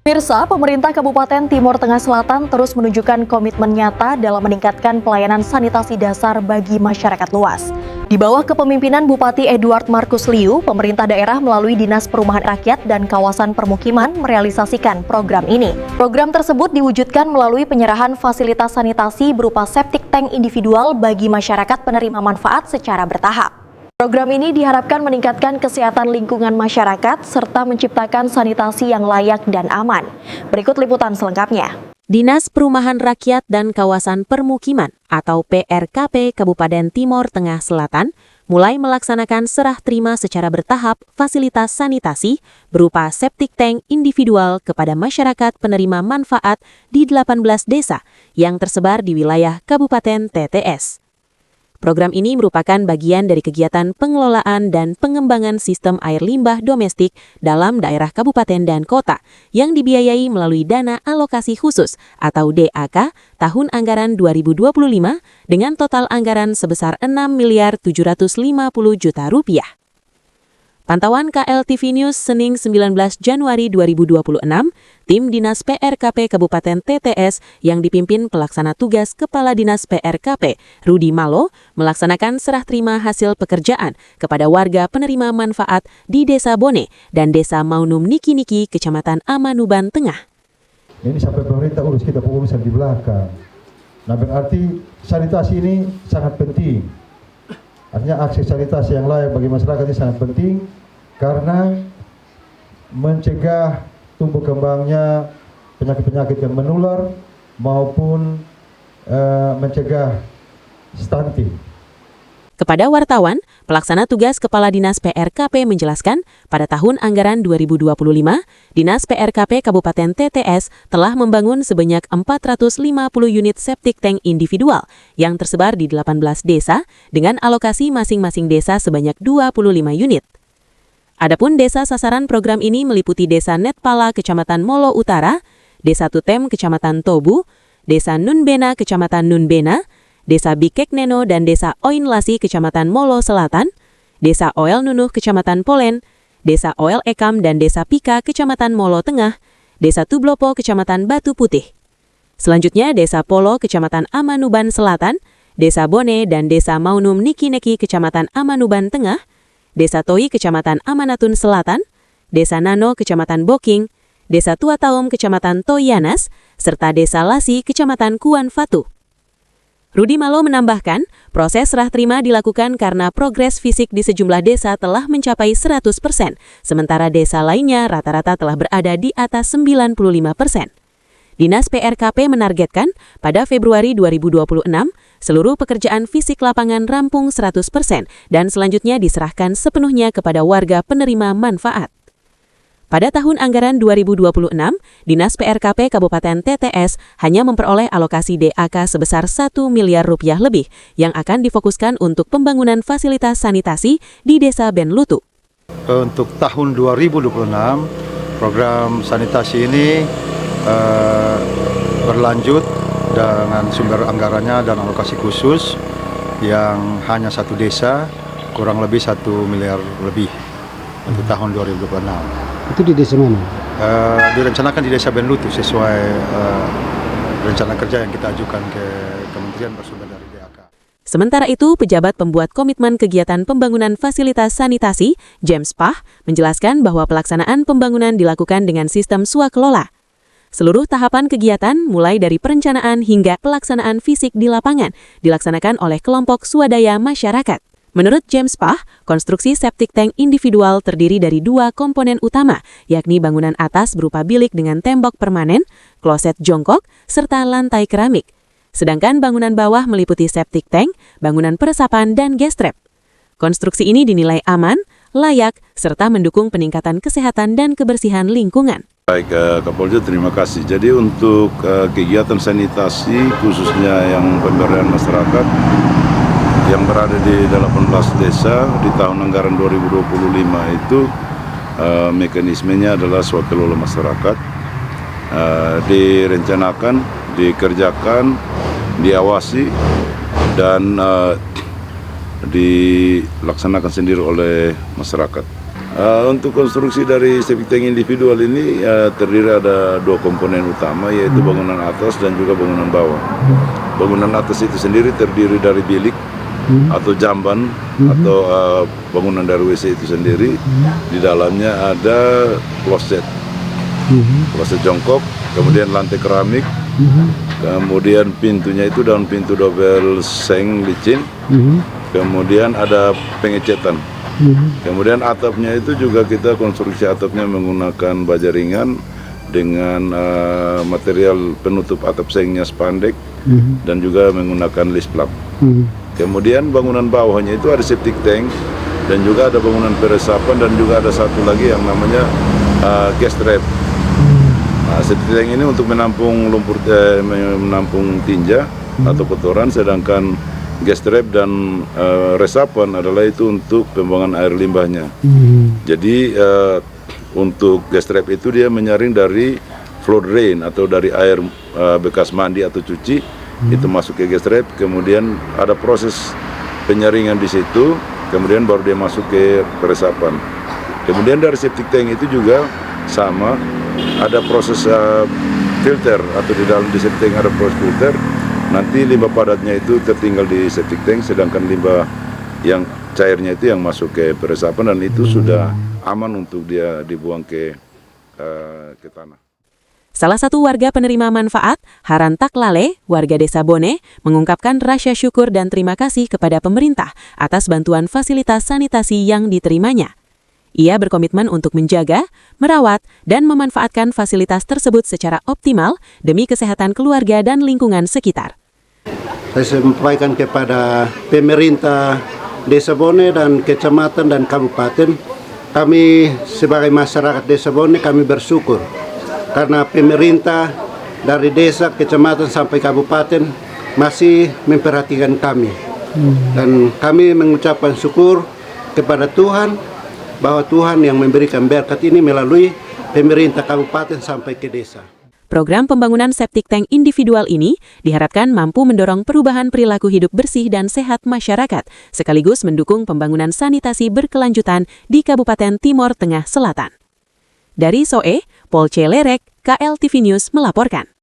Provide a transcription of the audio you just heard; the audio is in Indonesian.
Pemirsa, pemerintah Kabupaten Timur Tengah Selatan terus menunjukkan komitmen nyata dalam meningkatkan pelayanan sanitasi dasar bagi masyarakat luas. Di bawah kepemimpinan Bupati Edward Markus Liu, pemerintah daerah melalui Dinas Perumahan Rakyat dan Kawasan Permukiman merealisasikan program ini. Program tersebut diwujudkan melalui penyerahan fasilitas sanitasi berupa septic tank individual bagi masyarakat penerima manfaat secara bertahap. Program ini diharapkan meningkatkan kesehatan lingkungan masyarakat serta menciptakan sanitasi yang layak dan aman. Berikut liputan selengkapnya. Dinas Perumahan Rakyat dan Kawasan Permukiman atau PRKP Kabupaten Timur Tengah Selatan mulai melaksanakan serah terima secara bertahap fasilitas sanitasi berupa septic tank individual kepada masyarakat penerima manfaat di 18 desa yang tersebar di wilayah Kabupaten TTS. Program ini merupakan bagian dari kegiatan pengelolaan dan pengembangan sistem air limbah domestik dalam daerah kabupaten dan kota yang dibiayai melalui dana alokasi khusus atau DAK tahun anggaran 2025 dengan total anggaran sebesar Rp6.750.000.000. Pantauan KLTV News Senin 19 Januari 2026, tim Dinas PRKP Kabupaten TTS yang dipimpin pelaksana tugas Kepala Dinas PRKP, Rudi Malo, melaksanakan serah terima hasil pekerjaan kepada warga penerima manfaat di Desa Bone dan Desa Maunum Niki-Niki, Kecamatan Amanuban Tengah. Ini sampai pemerintah urus kita urusan di belakang. Nah, berarti sanitasi ini sangat penting. Artinya akses sanitasi yang layak bagi masyarakat ini sangat penting karena mencegah tumbuh kembangnya penyakit-penyakit yang menular maupun mencegah stunting. Kepada wartawan, pelaksana tugas Kepala Dinas PRKP menjelaskan, pada tahun anggaran 2025, Dinas PRKP Kabupaten TTS telah membangun sebanyak 450 unit septic tank individual yang tersebar di 18 desa dengan alokasi masing-masing desa sebanyak 25 unit. Adapun desa sasaran program ini meliputi Desa Netpala, Kecamatan Molo Utara, Desa Tutem, Kecamatan Tobu, Desa Nunbena, Kecamatan Nunbena, Desa Bikekneno dan Desa Oinlasi, Kecamatan Molo Selatan, Desa Oel Nunuh, Kecamatan Polen, Desa Oel Ekam dan Desa Pika, Kecamatan Molo Tengah, Desa Tublopo, Kecamatan Batu Putih. Selanjutnya Desa Polo, Kecamatan Amanuban Selatan, Desa Bone dan Desa Maunum Niki-Niki, Kecamatan Amanuban Tengah, Desa Toi, Kecamatan Amanatun Selatan, Desa Nano, Kecamatan Boking, Desa Tuataum, Kecamatan Toyanas, serta Desa Lasi, Kecamatan Kuan Fatu. Rudi Malo menambahkan, proses serah terima dilakukan karena progres fisik di sejumlah desa telah mencapai 100%, sementara desa lainnya rata-rata telah berada di atas 95%. Dinas PRKP menargetkan pada Februari 2026, seluruh pekerjaan fisik lapangan rampung 100% dan selanjutnya diserahkan sepenuhnya kepada warga penerima manfaat. Pada tahun anggaran 2026, Dinas PRKP Kabupaten TTS hanya memperoleh alokasi DAK sebesar Rp1 miliar lebih yang akan difokuskan untuk pembangunan fasilitas sanitasi di Desa Benlutu. Untuk tahun 2026, program sanitasi ini berlanjut dengan sumber anggarannya dan alokasi khusus yang hanya satu desa, kurang lebih Rp1 miliar lebih untuk tahun 2026. Itu di desa mana? Direncanakan di Desa Benlutu sesuai rencana kerja yang kita ajukan ke Kementerian bersumber dari DAK. Sementara itu, pejabat pembuat komitmen kegiatan pembangunan fasilitas sanitasi, James Pah, menjelaskan bahwa pelaksanaan pembangunan dilakukan dengan sistem swakelola. Seluruh tahapan kegiatan, mulai dari perencanaan hingga pelaksanaan fisik di lapangan, dilaksanakan oleh kelompok swadaya masyarakat. Menurut James Pah, konstruksi septic tank individual terdiri dari dua komponen utama, yakni bangunan atas berupa bilik dengan tembok permanen, kloset jongkok, serta lantai keramik. Sedangkan bangunan bawah meliputi septic tank, bangunan peresapan, dan gas trap. Konstruksi ini dinilai aman, layak, serta mendukung peningkatan kesehatan dan kebersihan lingkungan. Baik, Kapolda, terima kasih. Jadi untuk kegiatan sanitasi khususnya yang pemberdayaan masyarakat yang berada di 18 desa di tahun anggaran 2025 itu mekanismenya adalah swakelola masyarakat, direncanakan, dikerjakan, diawasi dan dilaksanakan sendiri oleh masyarakat. Untuk konstruksi dari septic tank individual ini terdiri ada 2 komponen utama, yaitu bangunan atas dan juga bangunan bawah. Bangunan atas itu sendiri terdiri dari bilik atau jamban atau bangunan dari WC itu sendiri. Di dalamnya ada kloset jongkok, kemudian lantai keramik, kemudian pintunya itu daun pintu double seng licin, kemudian ada pengecetan. Kemudian atapnya itu juga kita konstruksi atapnya menggunakan baja ringan dengan material penutup atap sengnya spandek dan juga menggunakan lisplap. Kemudian bangunan bawahnya itu ada septic tank dan juga ada bangunan peresapan dan juga ada satu lagi yang namanya gas trap. Septic tank ini untuk menampung lumpur, menampung tinja atau kotoran, sedangkan gas trap dan resapan adalah itu untuk pembuangan air limbahnya. Jadi untuk gas trap itu dia menyaring dari flow drain atau dari air bekas mandi atau cuci, itu masuk ke gas trap, kemudian ada proses penyaringan di situ, kemudian baru dia masuk ke resapan. Kemudian dari septic tank itu juga sama, ada proses filter atau di dalam di septic tank ada proses filter. Nanti limbah padatnya itu tertinggal di septic tank, sedangkan limbah yang cairnya itu yang masuk ke peresapan dan itu sudah aman untuk dia dibuang ke tanah. Salah satu warga penerima manfaat, Haran Taklale, warga desa Bone, mengungkapkan rasa syukur dan terima kasih kepada pemerintah atas bantuan fasilitas sanitasi yang diterimanya. Ia berkomitmen untuk menjaga, merawat, dan memanfaatkan fasilitas tersebut secara optimal demi kesehatan keluarga dan lingkungan sekitar. Saya sampaikan kepada pemerintah Desa Bone dan kecamatan dan kabupaten, kami sebagai masyarakat Desa Bone kami bersyukur karena pemerintah dari desa, kecamatan sampai kabupaten masih memperhatikan kami. Dan kami mengucapkan syukur kepada Tuhan bahwa Tuhan yang memberikan berkat ini melalui pemerintah kabupaten sampai ke desa. Program pembangunan septic tank individual ini diharapkan mampu mendorong perubahan perilaku hidup bersih dan sehat masyarakat, sekaligus mendukung pembangunan sanitasi berkelanjutan di Kabupaten Timor Tengah Selatan. Dari Soe, Polce Lerek, KLTV News melaporkan.